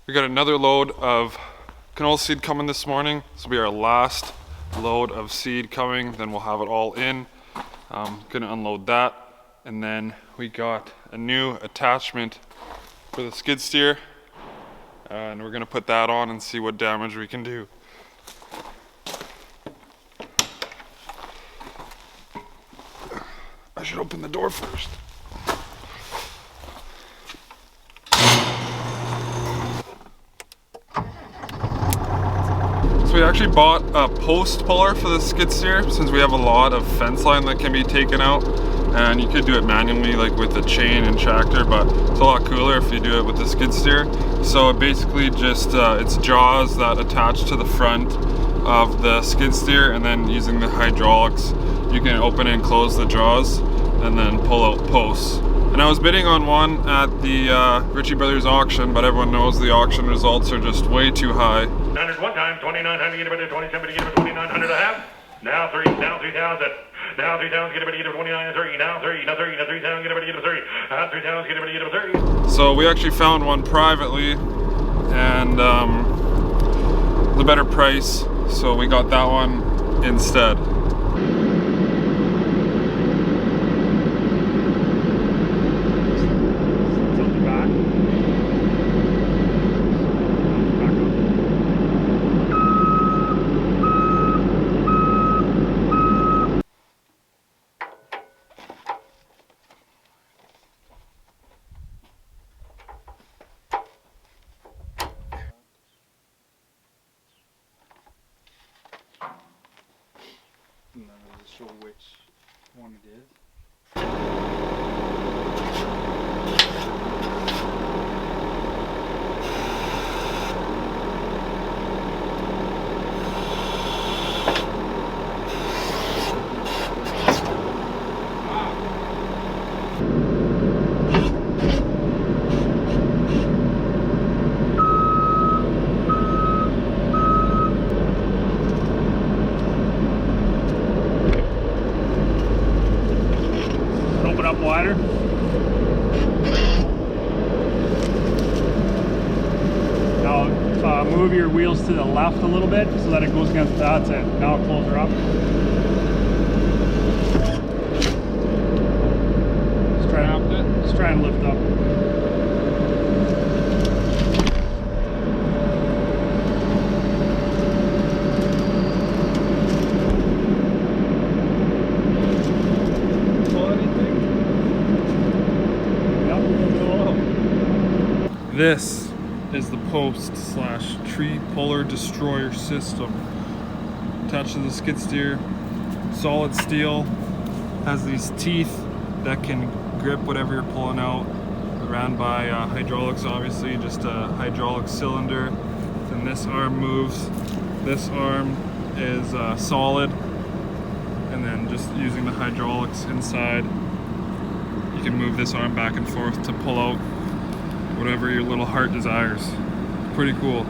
We got another load of canola seed coming this morning. This will be our last load of seed coming, then we'll have it all in. Gonna unload that, and then we got a new attachment for the skid steer, and we're gonna put that on and see what damage we can do. I should open the door first. So we actually bought a post puller for the skid steer, since we have a lot of fence line that can be taken out, and you could do it manually like with the chain and tractor, but it's a lot cooler if you do it with the skid steer. So it basically just it's jaws that attach to the front of the skid steer, and then using the hydraulics you can open and close the jaws and then pull out posts. And I was bidding on one at the Ritchie Brothers auction, but everyone knows the auction results are just way too high. 100 one time, 2,900, get a bit of 27, get a 2,900 a half. Now 3,000. Now 3,000, get a bit of 29 and 30. Now 30, now 30, now 3,000, get a bit of 30. 3,000, get a bit of 30. So we actually found one privately, and the better price, so we got that one instead. And then it'll just show which one it is. Up wider. Now move your wheels to the left a little bit so that it goes against that. That's it. Now close her up. Just try and lift up. This is the post / tree puller destroyer system. Attached to the skid steer, solid steel, has these teeth that can grip whatever you're pulling out. Ran by hydraulics, obviously, just a hydraulic cylinder. Then this arm moves. This arm is solid, and then just using the hydraulics inside, you can move this arm back and forth to pull out whatever your little heart desires. Pretty cool.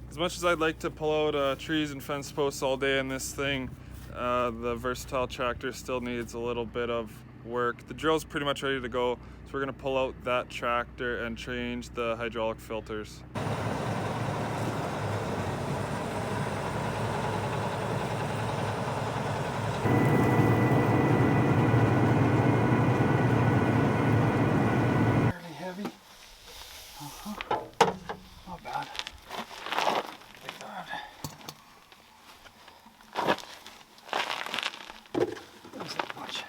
As much as I'd like to pull out trees and fence posts all day in this thing, the versatile tractor still needs a little bit of work. The drill's pretty much ready to go, so we're gonna pull out that tractor and change the hydraulic filters. Not bad. Like that. That's not much.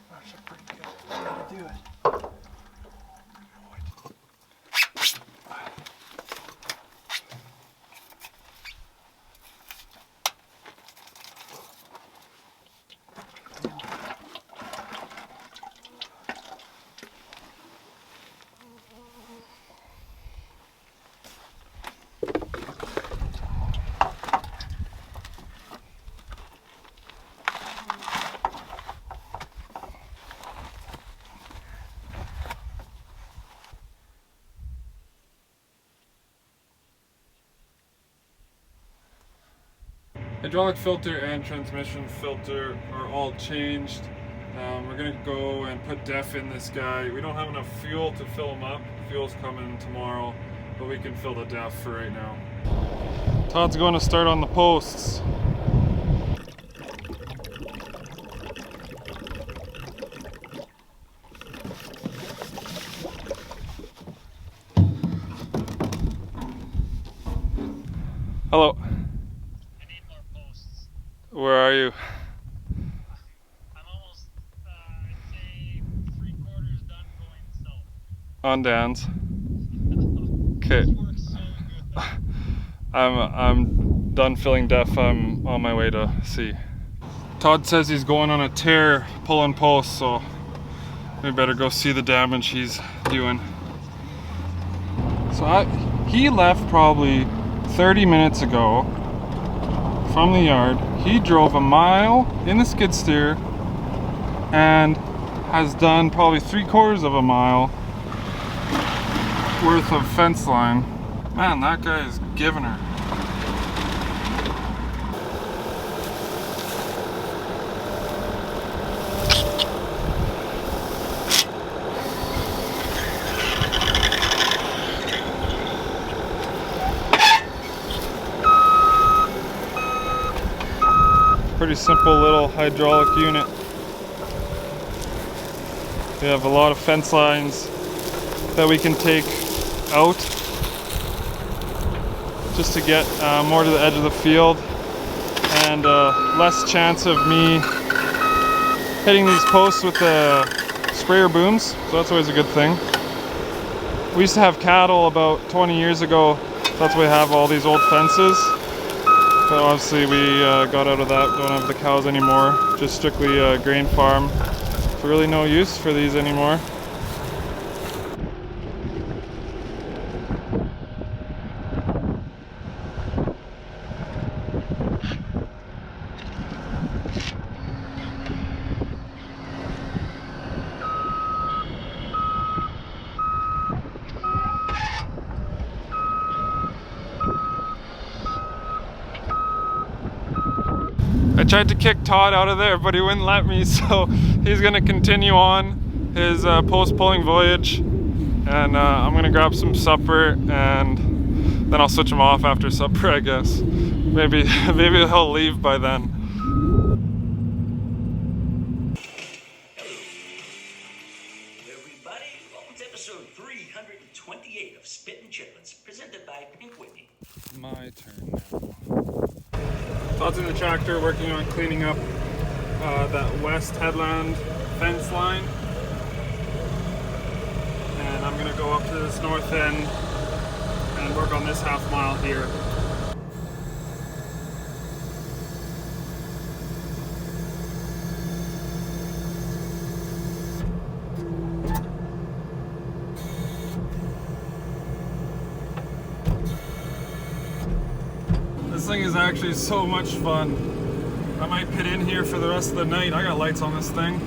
That's a pretty good way to do it. Hydraulic filter and transmission filter are all changed. We're gonna go and put DEF in this guy. We don't have enough fuel to fill him up, fuel's coming tomorrow, but we can fill the DEF for right now. Todd's going to start on the posts. Hello. I need more posts. Where are you? I'm almost, I'd say 3/4 done going south. On Dan's. Okay. This works so good. I'm done filling DEF. I'm on my way to C. Todd says he's going on a tear pulling posts, so we better go see the damage he's doing. So he left probably 30 minutes ago from the yard. He drove a mile in the skid steer and has done probably 3/4 of a mile worth of fence line. Man, that guy is giving her. Pretty simple little hydraulic unit. We have a lot of fence lines that we can take out just to get more to the edge of the field, and less chance of me hitting these posts with the sprayer booms, so that's always a good thing. We used to have cattle about 20 years ago, so that's why we have all these old fences. But obviously we got out of that, don't have the cows anymore, just strictly a grain farm. So really no use for these anymore. I tried to kick Todd out of there, but he wouldn't let me, so he's gonna continue on his post pulling voyage, and I'm gonna grab some supper, and then I'll switch him off after supper, I guess. Maybe he'll leave by then. Everybody, welcome to episode 328 of Spittin' Chitlins, presented by Pink Whitney. My turn now. Todd's in the tractor working on cleaning up that west headland fence line. And I'm gonna go up to this north end and work on this half mile here. This thing is actually so much fun. I might pit in here for the rest of the night. I got lights on this thing.